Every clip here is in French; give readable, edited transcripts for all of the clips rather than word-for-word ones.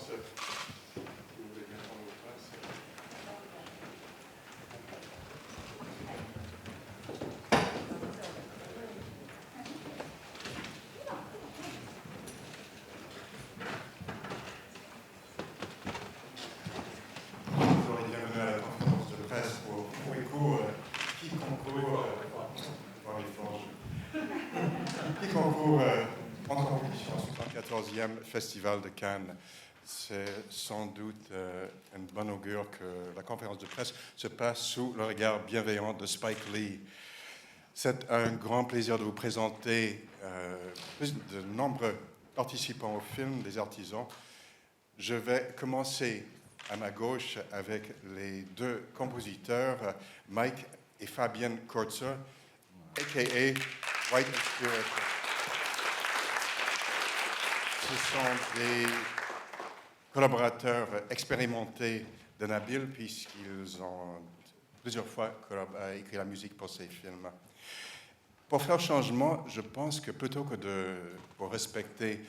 pense que vous voulez bien prendre vos places. Bonjour et bienvenue à la conférence de presse pour Fouécourt, qui concourt en compétition au 74e Festival de Cannes. C'est sans doute un bon augure que la conférence de presse se passe sous le regard bienveillant de Spike Lee. C'est un grand plaisir de vous présenter de nombreux participants au film des artisans. Je vais commencer à ma gauche avec les deux compositeurs, Mike et Fabian Kurzer, a.k.a. White and Spirit. Ce sont des collaborateurs expérimentés de Nabil, puisqu'ils ont plusieurs fois écrit la musique pour ces films. Pour faire changement, je pense que plutôt que pour respecter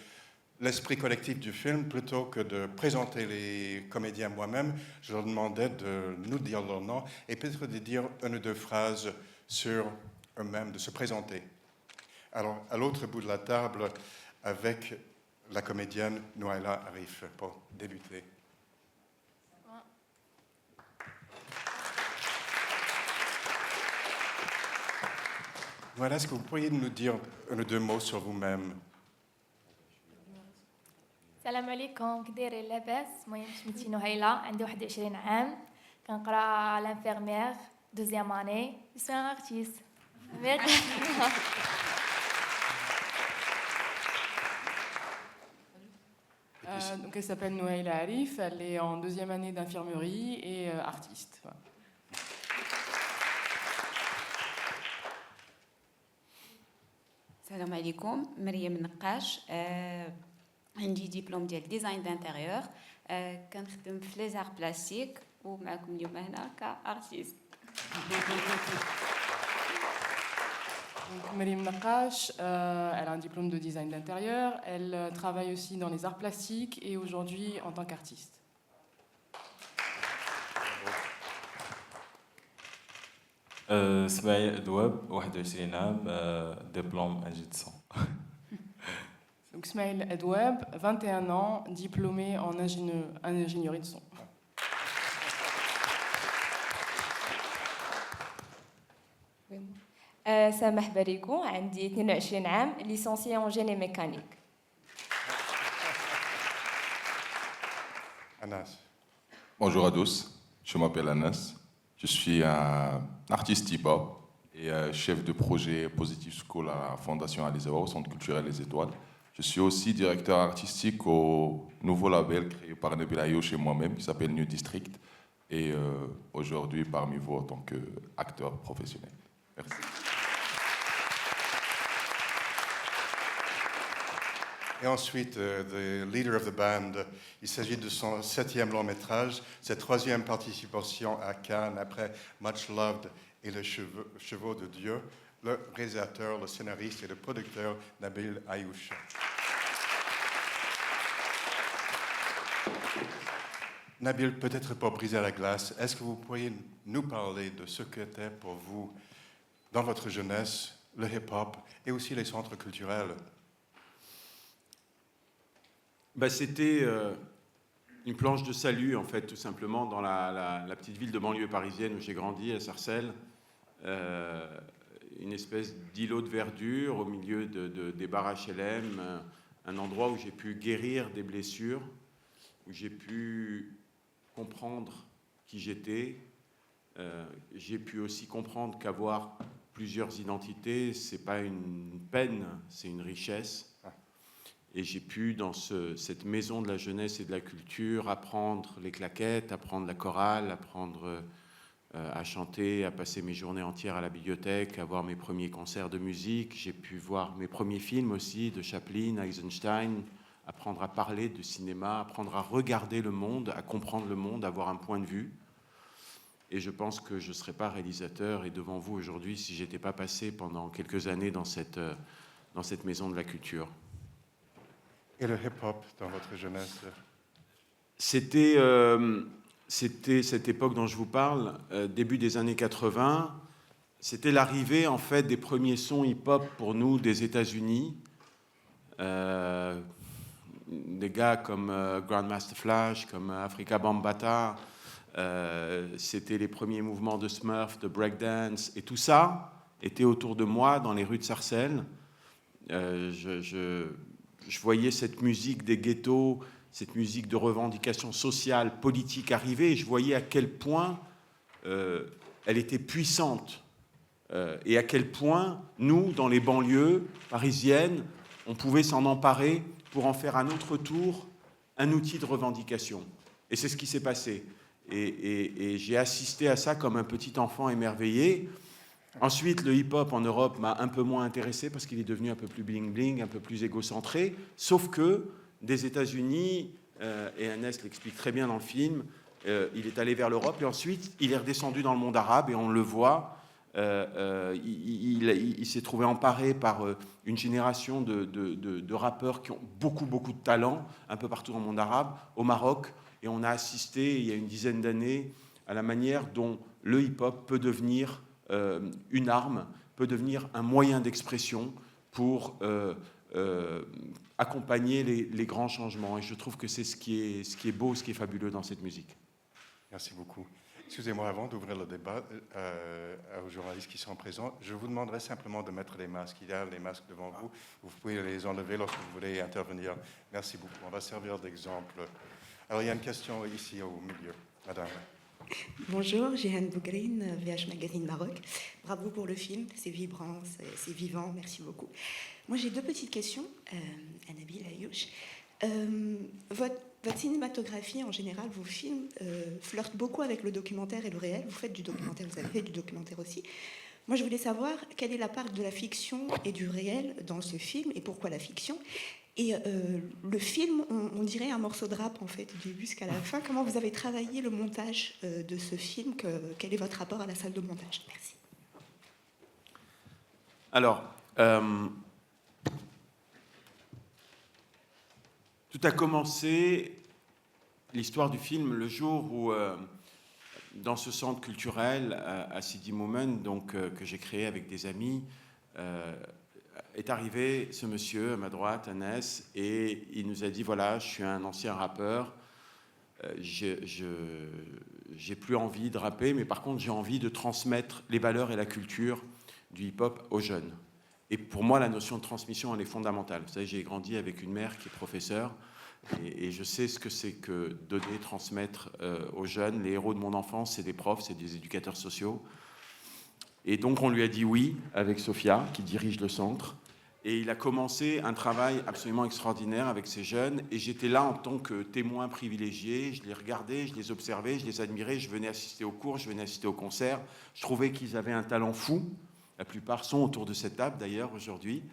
l'esprit collectif du film, plutôt que de présenter les comédiens moi-même, je leur demandais de nous dire leur nom et peut-être de dire une ou deux phrases sur eux-mêmes, de se présenter. Alors, à l'autre bout de la table, avec la comédienne Nouhaila Arif, pour débuter. Voilà, est-ce que vous pourriez nous dire un ou deux mots sur vous-même? السلام عليكم كي دايرين لاباس المهم سميتي نهيلة عندي 21 عام كنقرا لانفيرمير دوزيام اني سو ان ارتيست Donc elle s'appelle Nouhaila Arif, elle est en deuxième année d'infirmerie et artiste. Voilà. السلام عليكم مريم نقاش عندي دبلوم ديال ديزاين دانتيريور كنخدم في لي زار بلاستيك ومعكم اليوم هنا كارتيست. Maryam Nakash, elle a un diplôme de design d'intérieur, elle travaille aussi dans les arts plastiques et aujourd'hui en tant qu'artiste. اسماعيل أدواب 21 عام دبلوم انجي de son. Donc Smaïl Edoueb, 21 ans, diplômé en ingénierie de son. سامح بريكو عندي 22 عام ليسونسيي en génie mécanique. Anas. Bonjour à tous, je m'appelle Anas, je suis un artiste hip-hop et chef de projet Positive School à la Fondation Alizawa, au Centre culturel Les Étoiles. Je suis aussi directeur artistique au nouveau label créé par Nabil Ayouch et moi-même qui s'appelle New District et aujourd'hui parmi vous en tant qu'acteur professionnel. Merci. Et ensuite, the leader of the band, il s'agit de son 7e long métrage, sa 3e participation à Cannes après Much Loved et Le Chevaux de Dieu, le réalisateur, le scénariste et le producteur Nabil Ayouch. Nabil, peut-être pour briser la glace, est-ce que vous pourriez nous parler de ce qu'était pour vous, dans votre jeunesse, le hip-hop et aussi les centres culturels? C'était une planche de salut, en fait, tout simplement, dans la petite ville de banlieue parisienne où j'ai grandi, à Sarcelles. Une espèce d'îlot de verdure au milieu des bars HLM, un endroit où j'ai pu guérir des blessures, où j'ai pu comprendre qui j'étais. J'ai pu aussi comprendre qu'avoir plusieurs identités, c'est pas une peine, c'est une richesse. Et j'ai pu, dans cette maison de la jeunesse et de la culture, apprendre les claquettes, apprendre la chorale, apprendre à chanter, à passer mes journées entières à la bibliothèque, à voir mes premiers concerts de musique. J'ai pu voir mes premiers films aussi, de Chaplin, Eisenstein, apprendre à parler de cinéma, apprendre à regarder le monde, à comprendre le monde, à avoir un point de vue. Et je pense que je ne serais pas réalisateur et devant vous aujourd'hui si je n'étais pas passé pendant quelques années dans cette maison de la culture. Et le hip-hop dans votre jeunesse? c'était cette époque dont je vous parle, début des années 80. C'était l'arrivée, en fait, des premiers sons hip-hop pour nous des États-Unis. Des gars comme Grandmaster Flash, comme Afrika Bambaataa. C'était les premiers mouvements de Smurf, de breakdance. Et tout ça était autour de moi, dans les rues de Sarcelles. Je voyais cette musique des ghettos, cette musique de revendication sociale, politique arriver. Et je voyais à quel point elle était puissante. Et à quel point, nous, dans les banlieues parisiennes, on pouvait s'en emparer pour en faire à notre tour un outil de revendication. Et c'est ce qui s'est passé. Et j'ai assisté à ça comme un petit enfant émerveillé. Ensuite, le hip-hop en Europe m'a un peu moins intéressé parce qu'il est devenu un peu plus bling-bling, un peu plus égocentré. Sauf que des États-Unis, et Agnès l'explique très bien dans le film, il est allé vers l'Europe et ensuite il est redescendu dans le monde arabe et on le voit. Il s'est trouvé emparé par une génération de rappeurs qui ont beaucoup de talent un peu partout dans le monde arabe, au Maroc, et on a assisté il y a une dizaine d'années à la manière dont le hip-hop peut devenir une arme, peut devenir un moyen d'expression pour accompagner les grands changements. Et je trouve que c'est ce qui est beau, ce qui est fabuleux dans cette musique. Merci beaucoup. Excusez-moi, avant d'ouvrir le débat aux journalistes qui sont présents, je vous demanderai simplement de mettre les masques. Il y a les masques devant vous. Vous pouvez les enlever lorsque vous voulez intervenir. Merci beaucoup. On va servir d'exemple. Alors, il y a une question ici au milieu. Madame. Bonjour, Jehan Bougrine, VH Magazine Maroc. Bravo pour le film, c'est vibrant, c'est vivant, merci beaucoup. Moi, j'ai deux petites questions à Nabil Ayouch. Votre cinématographie, en général, vos films flirtent beaucoup avec le documentaire et le réel. Vous faites du documentaire, vous avez fait du documentaire aussi. Moi, je voulais savoir quelle est la part de la fiction et du réel dans ce film et pourquoi la fiction. Et le film, on dirait un morceau de rap, en fait, du début jusqu'à la fin. Comment vous avez travaillé le montage de ce film quel est votre rapport à la salle de montage? Merci. Alors, tout a commencé, l'histoire du film, le jour où, dans ce centre culturel à Sidi Moumen, donc, que j'ai créé avec des amis, est arrivé ce monsieur à ma droite, Agnès, et il nous a dit, voilà, je suis un ancien rappeur, j'ai plus envie de rapper, mais par contre j'ai envie de transmettre les valeurs et la culture du hip-hop aux jeunes. Et pour moi, la notion de transmission, elle est fondamentale. Vous savez, j'ai grandi avec une mère qui est professeure, et je sais ce que c'est que donner, transmettre aux jeunes. Les héros de mon enfance, c'est des profs, c'est des éducateurs sociaux. Et donc on lui a dit oui, avec Sophia, qui dirige le centre. Et il a commencé un travail absolument extraordinaire avec ces jeunes. Et j'étais là en tant que témoin privilégié. Je les regardais, je les observais, je les admirais. Je venais assister aux cours, je venais assister aux concerts. Je trouvais qu'ils avaient un talent fou. La plupart sont autour de cette table, d'ailleurs, aujourd'hui.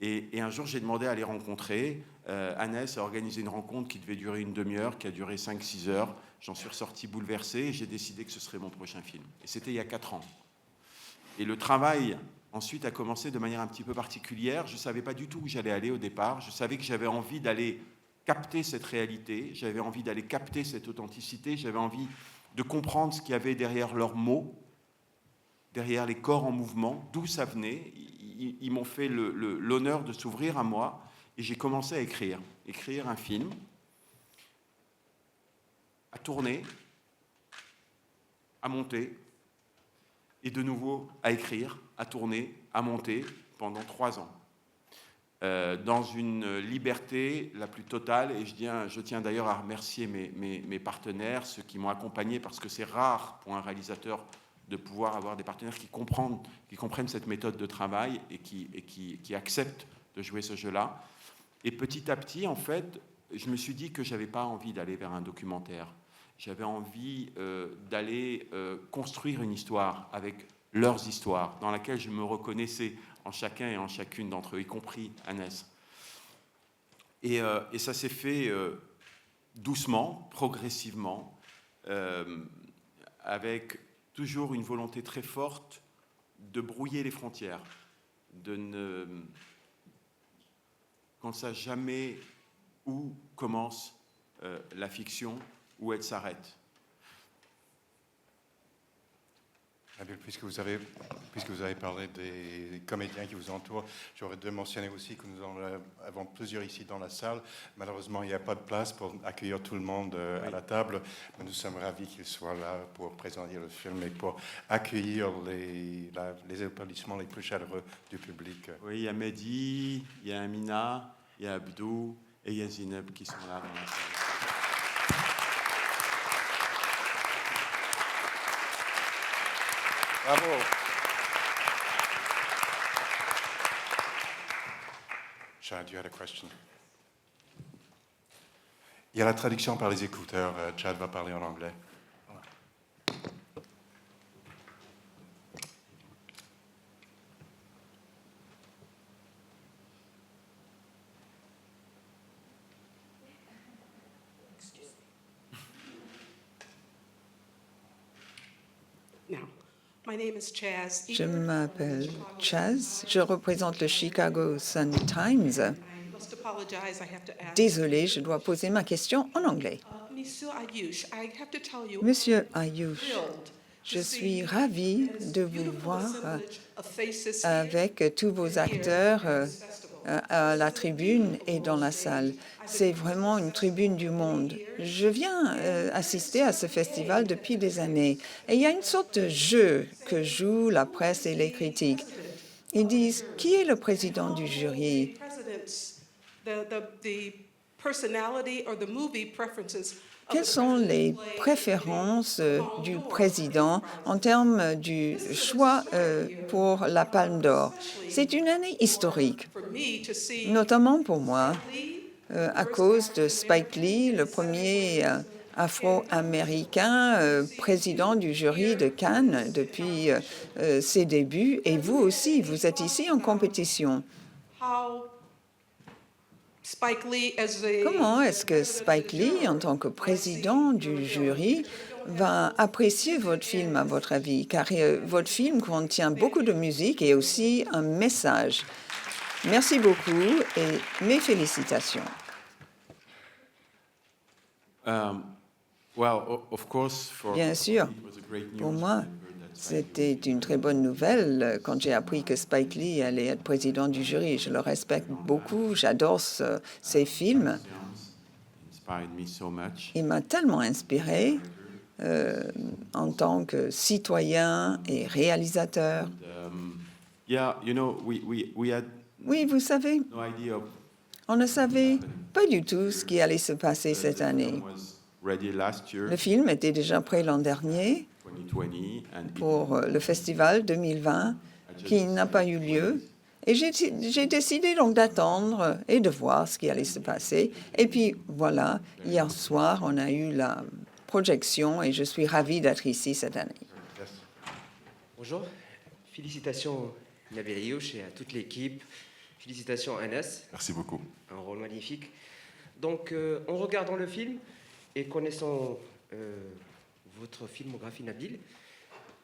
Et un jour, j'ai demandé à les rencontrer. Agnès a organisé une rencontre qui devait durer une demi-heure, qui a duré 5-6 heures. J'en suis ressorti bouleversé et j'ai décidé que ce serait mon prochain film. Et c'était il y a 4 ans. Et le travail, ensuite, a commencé de manière un petit peu particulière. Je ne savais pas du tout où j'allais aller au départ. Je savais que j'avais envie d'aller capter cette réalité. J'avais envie d'aller capter cette authenticité. J'avais envie de comprendre ce qu'il y avait derrière leurs mots, derrière les corps en mouvement, d'où ça venait. Ils m'ont fait l'honneur de s'ouvrir à moi. Et j'ai commencé à écrire un film, à tourner, à monter, et de nouveau à écrire, à tourner, à monter pendant 3 ans. Dans une liberté la plus totale, et je tiens d'ailleurs à remercier mes partenaires, ceux qui m'ont accompagné, parce que c'est rare pour un réalisateur de pouvoir avoir des partenaires qui comprennent cette méthode de travail et qui acceptent de jouer ce jeu-là. Et petit à petit, en fait, je me suis dit que je n'avais pas envie d'aller vers un documentaire. J'avais envie d'aller construire une histoire avec leurs histoires, dans laquelle je me reconnaissais en chacun et en chacune d'entre eux, y compris Agnès. Et ça s'est fait doucement, progressivement, avec toujours une volonté très forte de brouiller les frontières, qu'on ne sache jamais où commence la fiction, où elle s'arrête. Nabil, puisque vous avez parlé des comédiens qui vous entourent, j'aurais dû mentionner aussi que nous en avons plusieurs ici dans la salle. Malheureusement, il n'y a pas de place pour accueillir tout le monde à la table, mais nous sommes ravis qu'ils soient là pour présenter le film et pour accueillir les applaudissements les plus chaleureux du public. Oui, il y a Mehdi, il y a Amina, il y a Abdou et il y a Zineb qui sont là dans la salle. Bravo. Chad, you had a question. Il y a la traduction par les écouteurs. Chad va parler en anglais. Je m'appelle Chaz, je représente le Chicago Sun-Times. Désolée, je dois poser ma question en anglais. Monsieur Ayush, je suis ravie de vous voir avec tous vos acteurs à la tribune et dans la salle. C'est vraiment une tribune du monde. Je viens assister à ce festival depuis des années. Et il y a une sorte de jeu que jouent la presse et les critiques. Ils disent, qui est le président du jury? Quelles sont les préférences du président en termes du choix pour la Palme d'Or? C'est une année historique, notamment pour moi, à cause de Spike Lee, le premier afro-américain président du jury de Cannes depuis ses débuts. Et vous aussi, vous êtes ici en compétition. Comment est-ce que Spike Lee, en tant que président du jury, va apprécier votre film, à votre avis? Car votre film contient beaucoup de musique et aussi un message. Merci beaucoup et mes félicitations. Bien sûr, pour moi, c'était une très bonne nouvelle quand j'ai appris que Spike Lee allait être président du jury. Je le respecte beaucoup, j'adore ses films. Il m'a tellement inspiré en tant que citoyen et réalisateur. Oui, vous savez, on ne savait pas du tout ce qui allait se passer cette année. Le film était déjà prêt l'an dernier pour le festival 2020 qui n'a pas eu lieu. Et j'ai décidé donc d'attendre et de voir ce qui allait se passer. Et puis voilà, hier soir, on a eu la projection et je suis ravie d'être ici cette année. Bonjour, félicitations Nabil Ayouch et à toute l'équipe. Félicitations Anas. Merci beaucoup. Un rôle magnifique. Donc, en regardant le film et connaissant votre filmographie, Nabil,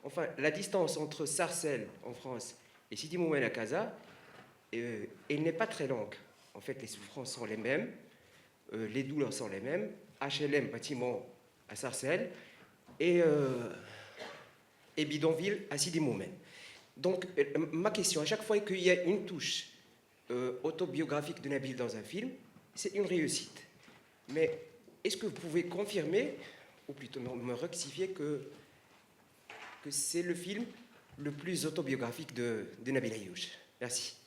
enfin, la distance entre Sarcelles, en France, et Sidi Moumen à Casa, elle n'est pas très longue. En fait, les souffrances sont les mêmes, les douleurs sont les mêmes. HLM, bâtiment à Sarcelles, et bidonville à Sidi Moumen. Donc, ma question, à chaque fois qu'il y a une touche autobiographique de Nabil dans un film, c'est une réussite. Mais est-ce que vous pouvez confirmer, ou plutôt me rectifier, que c'est le film le plus autobiographique de Nabil Ayouch? Merci.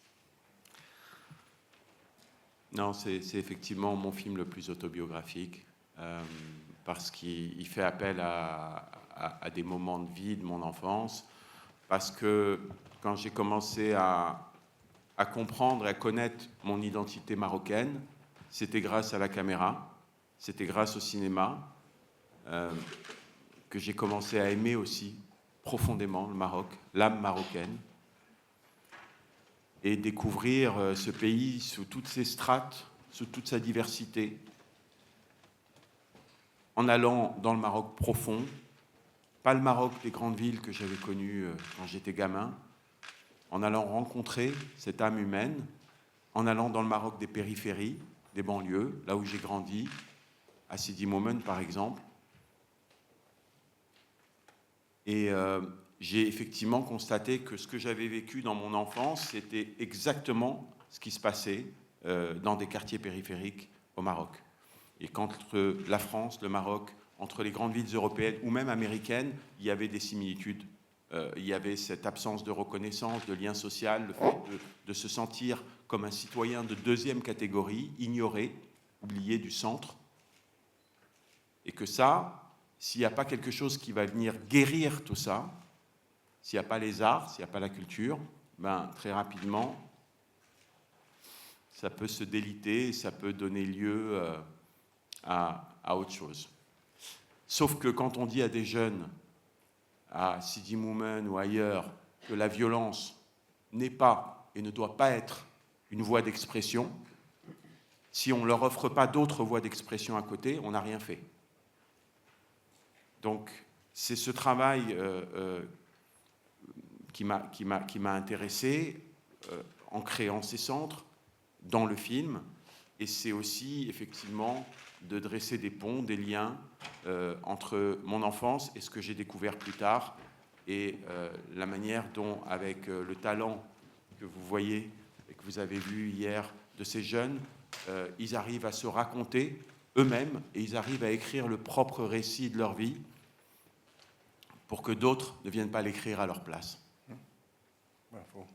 Non, c'est effectivement mon film le plus autobiographique, parce qu'il fait appel à des moments de vie de mon enfance, parce que quand j'ai commencé à comprendre et à connaître mon identité marocaine, c'était grâce à la caméra, c'était grâce au cinéma que j'ai commencé à aimer aussi profondément le Maroc, l'âme marocaine, et découvrir ce pays sous toutes ses strates, sous toute sa diversité, en allant dans le Maroc profond, pas le Maroc des grandes villes que j'avais connues quand j'étais gamin, en allant rencontrer cette âme humaine, en allant dans le Maroc des périphéries, des banlieues, là où j'ai grandi, à Sidi Moment, par exemple. Et j'ai effectivement constaté que ce que j'avais vécu dans mon enfance, c'était exactement ce qui se passait dans des quartiers périphériques au Maroc. Et qu'entre la France, le Maroc, entre les grandes villes européennes ou même américaines, il y avait des similitudes. Il y avait cette absence de reconnaissance, de lien social, le fait de se sentir comme un citoyen de deuxième catégorie, ignoré, oublié du centre. Et que ça, s'il n'y a pas quelque chose qui va venir guérir tout ça, s'il n'y a pas les arts, s'il n'y a pas la culture, ben, très rapidement, ça peut se déliter, ça peut donner lieu à autre chose. Sauf que quand on dit à des jeunes, à Sidi Moumen ou ailleurs, que la violence n'est pas et ne doit pas être une voie d'expression, si on ne leur offre pas d'autres voies d'expression à côté, on n'a rien fait. Donc, c'est ce travail qui m'a intéressé en créant ces centres dans le film, et c'est aussi effectivement de dresser des ponts, des liens entre mon enfance et ce que j'ai découvert plus tard, et la manière dont, avec le talent que vous voyez et que vous avez vu hier de ces jeunes, ils arrivent à se raconter eux-mêmes et ils arrivent à écrire le propre récit de leur vie pour que d'autres ne viennent pas l'écrire à leur place. Bravo.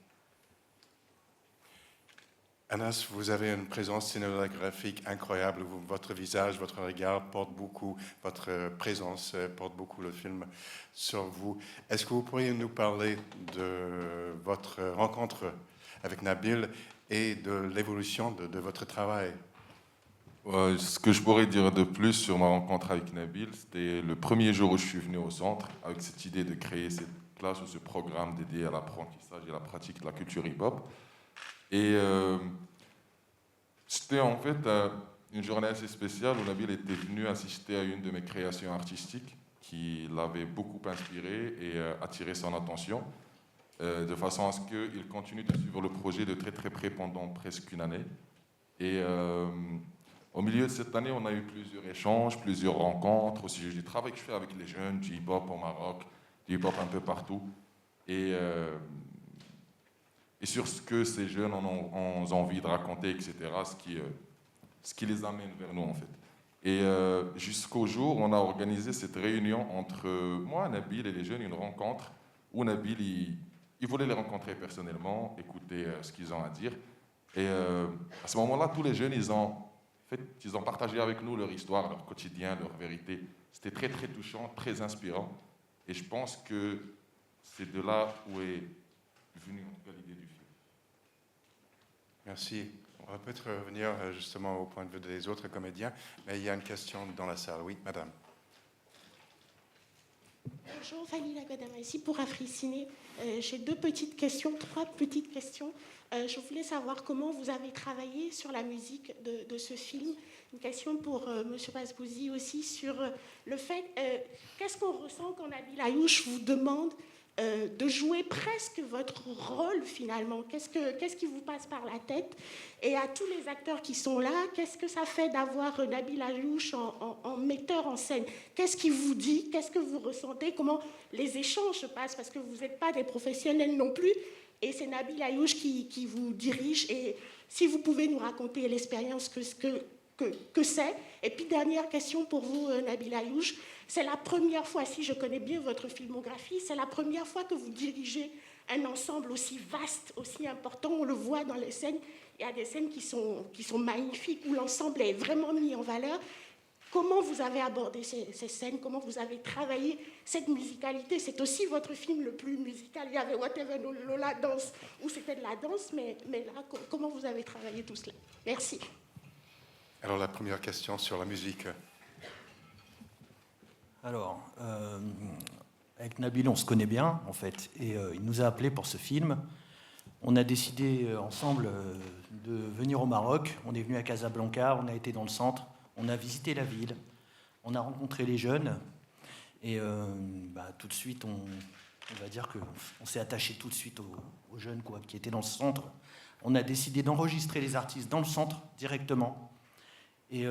Anas, vous avez une présence cinématographique incroyable. Votre visage, votre regard porte beaucoup, votre présence porte beaucoup le film sur vous. Est-ce que vous pourriez nous parler de votre rencontre avec Nabil et de l'évolution de votre travail? Ce que je pourrais dire de plus sur ma rencontre avec Nabil, c'était le premier jour où je suis venu au centre avec cette idée de créer cette classe ou ce programme dédié à l'apprentissage et à la pratique de la culture hip-hop. Et c'était en fait une journée assez spéciale où Nabil était venu assister à une de mes créations artistiques qui l'avait beaucoup inspiré et attiré son attention, de façon à ce qu'il continue de suivre le projet de très très près pendant presque une année. Et au milieu de cette année, on a eu plusieurs échanges, plusieurs rencontres au sujet du travail que je fais avec les jeunes, du hip-hop au Maroc, du hip-hop un peu partout. Et sur ce que ces jeunes ont envie de raconter, etc., ce qui les amène vers nous, en fait. Et jusqu'au jour où on a organisé cette réunion entre moi, Nabil et les jeunes, une rencontre où Nabil, il voulait les rencontrer personnellement, écouter ce qu'ils ont à dire. Et à ce moment-là, tous les jeunes, ils ont partagé avec nous leur histoire, leur quotidien, leur vérité. C'était très, très touchant, très inspirant. Et je pense que c'est de là où est venue en tout cas l'idée du film. Merci. On va peut-être revenir justement au point de vue des autres comédiens, mais il y a une question dans la salle. Oui, madame. Bonjour, Fanny Lagodama, ici pour Africiné. J'ai trois petites questions. Je voulais savoir comment vous avez travaillé sur la musique de ce film. Une question pour M. Bazbouzi aussi sur le fait, qu'est-ce qu'on ressent quand Nabil Ayouch vous demande de jouer presque votre rôle finalement? Qu'est-ce qui vous passe par la tête? Et à tous les acteurs qui sont là, qu'est-ce que ça fait d'avoir Nabil Ayouch en metteur en scène? Qu'est-ce qu'il vous dit? Qu'est-ce que vous ressentez? Comment les échanges se passent? Parce que vous n'êtes pas des professionnels non plus. Et c'est Nabil Ayouch qui vous dirige. Et si vous pouvez nous raconter l'expérience que c'est. Et puis, dernière question pour vous, Nabil Ayouch. C'est la première fois, si je connais bien votre filmographie, c'est la première fois que vous dirigez un ensemble aussi vaste, aussi important. On le voit dans les scènes. Il y a des scènes qui sont magnifiques, où l'ensemble est vraiment mis en valeur. Comment vous avez abordé ces scènes? Comment vous avez travaillé cette musicalité? C'est aussi votre film le plus musical. Il y avait Whatever Lola Danse, où c'était de la danse, mais là, comment vous avez travaillé tout cela? Merci. Alors, la première question sur la musique. Alors, avec Nabil, on se connaît bien, en fait, et il nous a appelés pour ce film. On a décidé ensemble de venir au Maroc. On est venu à Casablanca, on a été dans le centre, on a visité la ville, on a rencontré les jeunes, et tout de suite, on va dire qu'on s'est attaché tout de suite aux jeunes qui étaient dans le centre. On a décidé d'enregistrer les artistes dans le centre directement. Et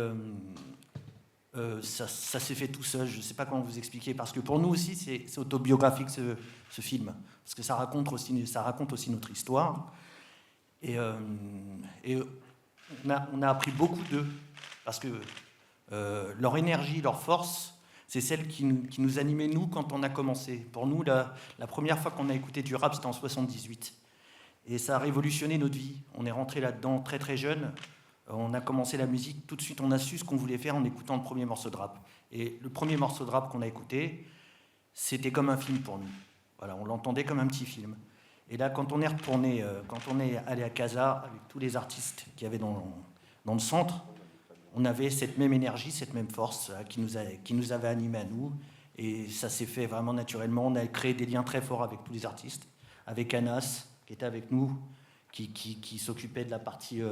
ça s'est fait tout seul. Je ne sais pas comment vous expliquer, parce que pour nous aussi, c'est autobiographique ce film, parce que ça raconte aussi notre histoire. Et on a appris beaucoup d'eux, parce que leur énergie, leur force, c'est celle qui nous animait, nous, quand on a commencé. Pour nous, la première fois qu'on a écouté du rap, c'était en 78. Et ça a révolutionné notre vie. On est rentré là-dedans très très jeune. On a commencé la musique, tout de suite on a su ce qu'on voulait faire en écoutant le premier morceau de rap. Et le premier morceau de rap qu'on a écouté, c'était comme un film pour nous. Voilà, on l'entendait comme un petit film. Et là, quand on est retourné, quand on est allé à Casa, avec tous les artistes qu'il y avait dans le centre, on avait cette même énergie, cette même force qui nous avait animés à nous. Et ça s'est fait vraiment naturellement. On a créé des liens très forts avec tous les artistes, avec Anas, qui était avec nous, qui s'occupait de la partie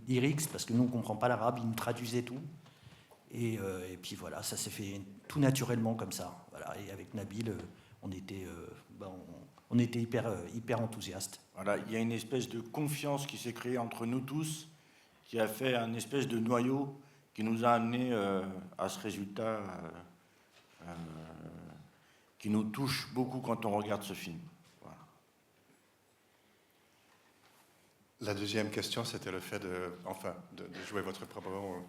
lyrics, parce que nous, on ne comprend pas l'arabe, il nous traduisait tout. Et puis voilà, ça s'est fait tout naturellement comme ça. Voilà. Et avec Nabil, on était hyper enthousiastes. Voilà, il y a une espèce de confiance qui s'est créée entre nous tous, qui a fait un espèce de noyau qui nous a amené à ce résultat qui nous touche beaucoup quand on regarde ce film. Voilà. La deuxième question, c'était le fait de jouer votre propre rôle.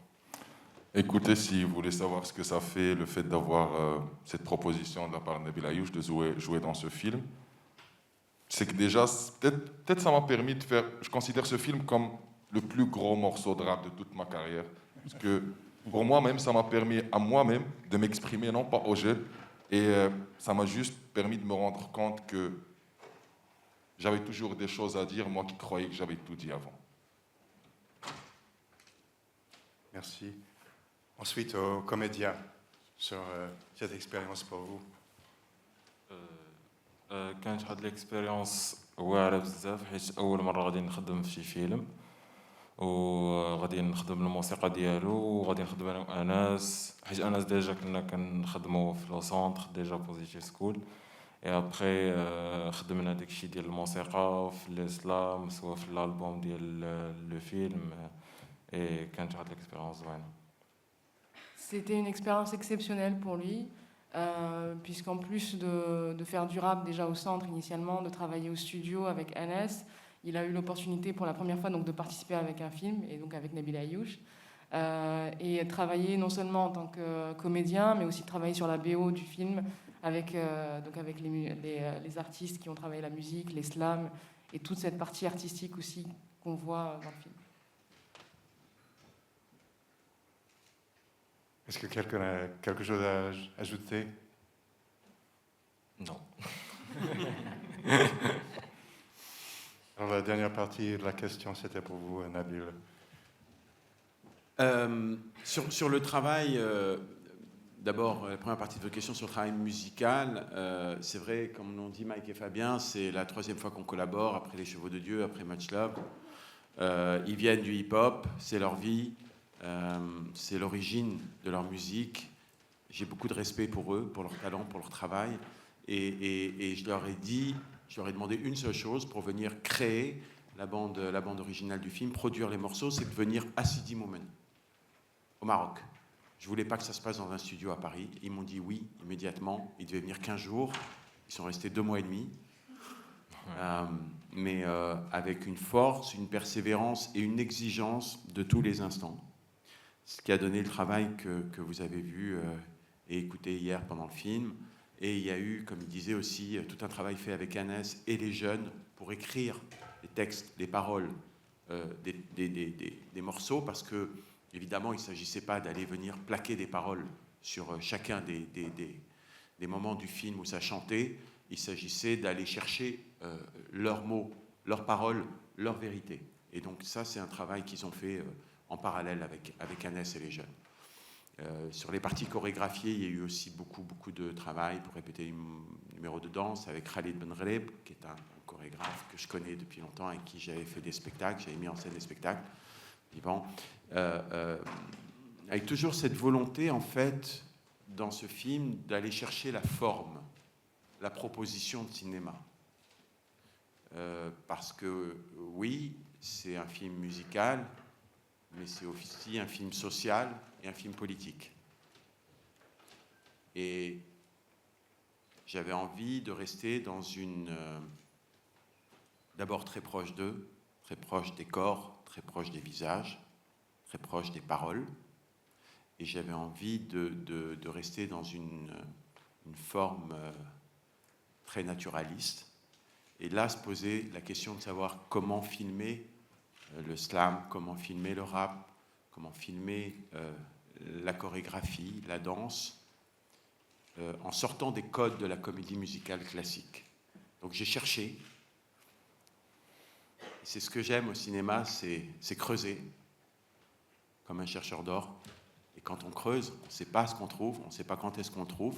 Écoutez, si vous voulez savoir ce que ça fait, le fait d'avoir cette proposition de la part de Nabil Ayouch de jouer dans ce film, c'est que déjà, peut-être ça m'a permis de faire... Je considère ce film comme le plus gros morceau de rap de toute ma carrière. Parce que pour moi-même, ça m'a permis à moi-même de m'exprimer, non pas aux jeunes. Et ça m'a juste permis de me rendre compte que j'avais toujours des choses à dire, moi qui croyais que j'avais tout dit avant. Merci. Ensuite, aux comédiens, sur cette expérience pour vous. كانت واحد الاكسبيريونس واعره بزاف، حيت اول مره غادي نخدم في شي فيلم وغادي نخدم الموسيقى ديالو وغادي نخدم انا واناس، حيت اناس ديجا كنا كنخدموا في لو سونتر ديجا بوزيتيف سكول. اي ابخي خدمنا داكشي ديال الموسيقى في الاسلام سواء في الالبوم ديال لو فيلم. اي كانت واحد الاكسبيريونس زوينه. C'était une expérience exceptionnelle pour lui, puisqu'en plus de faire du rap déjà au centre initialement, de travailler au studio avec Anas, il a eu l'opportunité pour la première fois donc, de participer avec un film, et donc avec Nabil Ayouch, et travailler non seulement en tant que comédien, mais aussi travailler sur la BO du film avec les artistes qui ont travaillé la musique, les slams, et toute cette partie artistique aussi qu'on voit dans le film. Est-ce que quelqu'un a quelque chose à ajouter? Non. Alors, la dernière partie de la question, c'était pour vous, Nabil. Sur le travail, d'abord, la première partie de votre question sur le travail musical, c'est vrai, comme l'ont dit Mike et Fabien, c'est la troisième fois qu'on collabore, après Les Chevaux de Dieu, après Match Love. Ils viennent du hip-hop, c'est leur vie. C'est l'origine de leur musique. J'ai beaucoup de respect pour eux, pour leur talent, pour leur travail. Et je leur ai demandé une seule chose pour venir créer la bande originale du film, produire les morceaux, c'est de venir à Sidi Moumen, au Maroc. Je ne voulais pas que ça se passe dans un studio à Paris. Ils m'ont dit oui immédiatement. Ils devaient venir 15 jours. Ils sont restés 2 mois et demi. Mais avec une force, une persévérance et une exigence de tous les instants. Ce qui a donné le travail que vous avez vu et écouté hier pendant le film. Et il y a eu, comme il disait aussi, tout un travail fait avec Anas et les jeunes pour écrire les textes, les paroles des morceaux, parce que, évidemment, il ne s'agissait pas d'aller venir plaquer des paroles sur chacun des moments du film où ça chantait. Il s'agissait d'aller chercher leurs mots, leurs paroles, leur vérité. Et donc ça, c'est un travail qu'ils ont fait en parallèle avec Anas et les jeunes. Sur les parties chorégraphiées, il y a eu aussi beaucoup de travail pour répéter les numéros de danse avec Khalid Benreb, qui est un chorégraphe que je connais depuis longtemps et avec qui j'avais fait des spectacles, j'avais mis en scène des spectacles vivants. Avec toujours cette volonté, en fait, dans ce film, d'aller chercher la forme, la proposition de cinéma. Parce que, oui, c'est un film musical, mais c'est aussi un film social et un film politique. Et j'avais envie de rester dans d'abord très proche d'eux, très proche des corps, très proche des visages, très proche des paroles. Et j'avais envie de rester dans une forme très naturaliste. Et là, se poser la question de savoir comment filmer le slam, comment filmer le rap, comment filmer la chorégraphie, la danse, en sortant des codes de la comédie musicale classique. Donc j'ai cherché. C'est ce que j'aime au cinéma, c'est creuser, comme un chercheur d'or. Et quand on creuse, on ne sait pas ce qu'on trouve, on ne sait pas quand est-ce qu'on le trouve.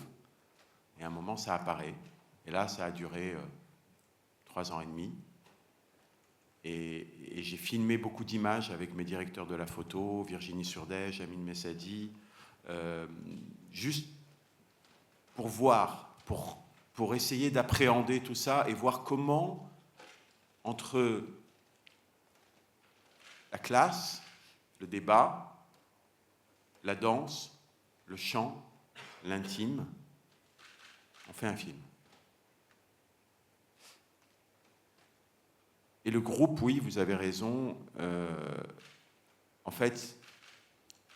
Et à un moment, ça apparaît. Et là, ça a duré 3 ans et demi. Et j'ai filmé beaucoup d'images avec mes directeurs de la photo, Virginie Surdej, Amine Messadi, juste pour voir, pour essayer d'appréhender tout ça et voir comment, entre la classe, le débat, la danse, le chant, l'intime, on fait un film. Et le groupe, oui, vous avez raison, en fait,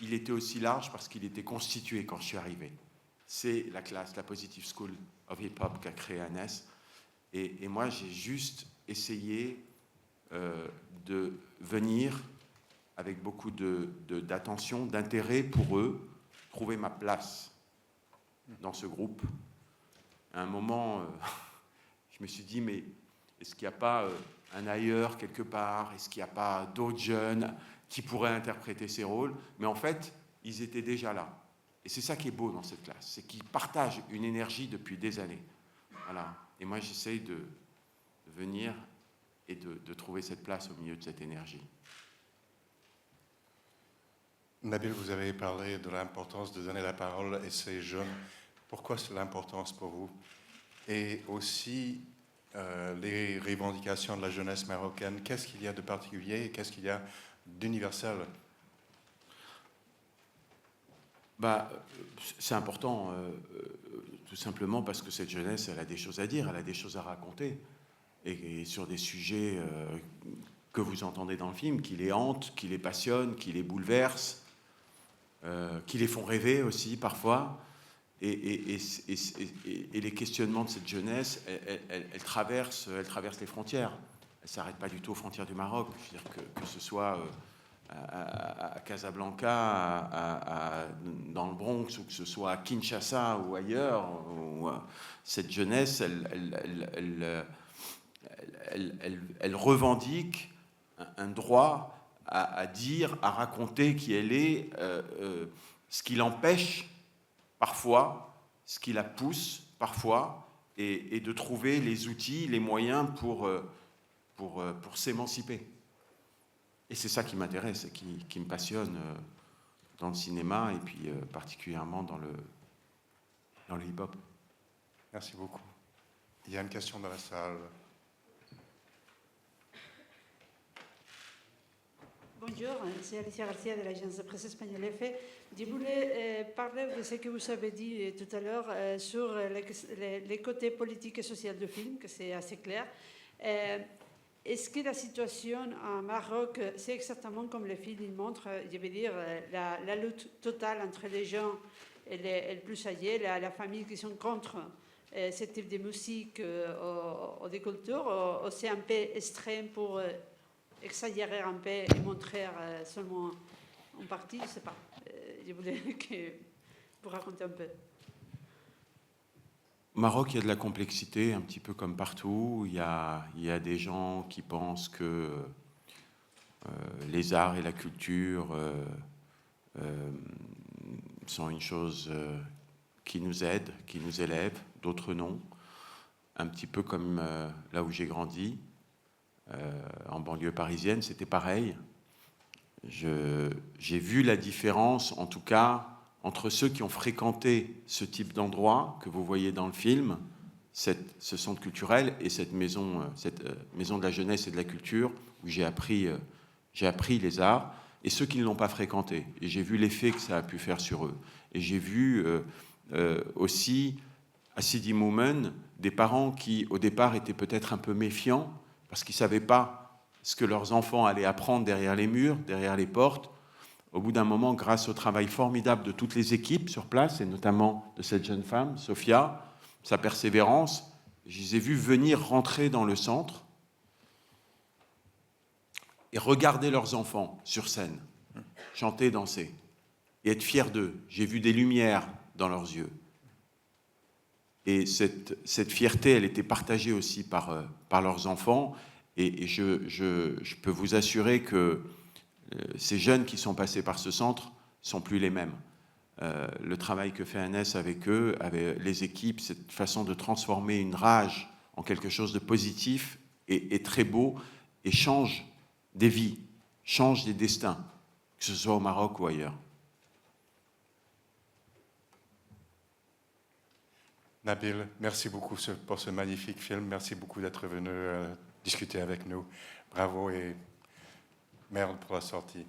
il était aussi large parce qu'il était constitué quand je suis arrivé. C'est la classe, la Positive School of Hip Hop qu'a créé Ahnès. Et moi, j'ai juste essayé de venir avec beaucoup d'attention, d'intérêt pour eux, trouver ma place dans ce groupe. À un moment, je me suis dit, mais est-ce qu'il n'y a pas un ailleurs quelque part? Est-ce qu'il n'y a pas d'autres jeunes qui pourraient interpréter ces rôles? Mais en fait, ils étaient déjà là. Et c'est ça qui est beau dans cette classe, c'est qu'ils partagent une énergie depuis des années. Voilà. Et moi, j'essaye de venir et de trouver cette place au milieu de cette énergie. Nabil, vous avez parlé de l'importance de donner la parole à ces jeunes. Pourquoi c'est l'importance pour vous? Et aussi, les revendications de la jeunesse marocaine, qu'est-ce qu'il y a de particulier et qu'est-ce qu'il y a d'universel? C'est important, tout simplement parce que cette jeunesse, elle a des choses à dire, elle a des choses à raconter. Et sur des sujets que vous entendez dans le film, qui les hantent, qui les passionnent, qui les bouleversent, qui les font rêver aussi parfois. Et les questionnements de cette jeunesse, elle traverse les frontières. Elle ne s'arrête pas du tout aux frontières du Maroc. Je veux dire que ce soit à Casablanca, dans le Bronx, ou que ce soit à Kinshasa ou ailleurs, cette jeunesse, elle revendique un droit à dire, à raconter qui elle est, ce qui l'empêche parfois, ce qui la pousse parfois, et de trouver les outils, les moyens pour s'émanciper. Et c'est ça qui m'intéresse et qui me passionne dans le cinéma et puis particulièrement dans le hip-hop. Merci beaucoup. Il y a une question dans la salle. Bonjour, c'est Alicia Garcia de l'agence de presse espagnole EFE. Je voulais parler de ce que vous avez dit tout à l'heure sur les côtés politiques et sociaux du film, que c'est assez clair. Est-ce que la situation au Maroc, c'est exactement comme le film il montre, je veux dire, la lutte totale entre les gens et les plus âgés, la famille qui sont contre ce type de musique ou de culture, ou c'est un peu extrême pour exagérer un peu et montrer seulement une partie, je ne sais pas. Je voulais que vous racontiez un peu. Au Maroc, il y a de la complexité, un petit peu comme partout. Il y a des gens qui pensent que les arts et la culture sont une chose qui nous aide, qui nous élève, d'autres non. Un petit peu comme là où j'ai grandi, en banlieue parisienne, c'était pareil. J'ai vu la différence, en tout cas, entre ceux qui ont fréquenté ce type d'endroit que vous voyez dans le film, ce centre culturel et cette maison de la jeunesse et de la culture, où j'ai appris les arts, et ceux qui ne l'ont pas fréquenté. Et j'ai vu l'effet que ça a pu faire sur eux. Et j'ai vu aussi à Sidi Moumen des parents qui, au départ, étaient peut-être un peu méfiants parce qu'ils ne savaient pas ce que leurs enfants allaient apprendre derrière les murs, derrière les portes. Au bout d'un moment, grâce au travail formidable de toutes les équipes sur place, et notamment de cette jeune femme, Sophia, sa persévérance, je les ai vus venir rentrer dans le centre et regarder leurs enfants sur scène, chanter, danser, et être fiers d'eux. J'ai vu des lumières dans leurs yeux. Et cette fierté, elle était partagée aussi par leurs enfants. Et je peux vous assurer que ces jeunes qui sont passés par ce centre ne sont plus les mêmes. Le travail que fait Ahnès avec eux, avec les équipes, cette façon de transformer une rage en quelque chose de positif est très beau et change des vies, change des destins, que ce soit au Maroc ou ailleurs. Nabil, merci beaucoup pour ce magnifique film. Merci beaucoup d'être venu discuter avec nous. Bravo et merde pour la sortie.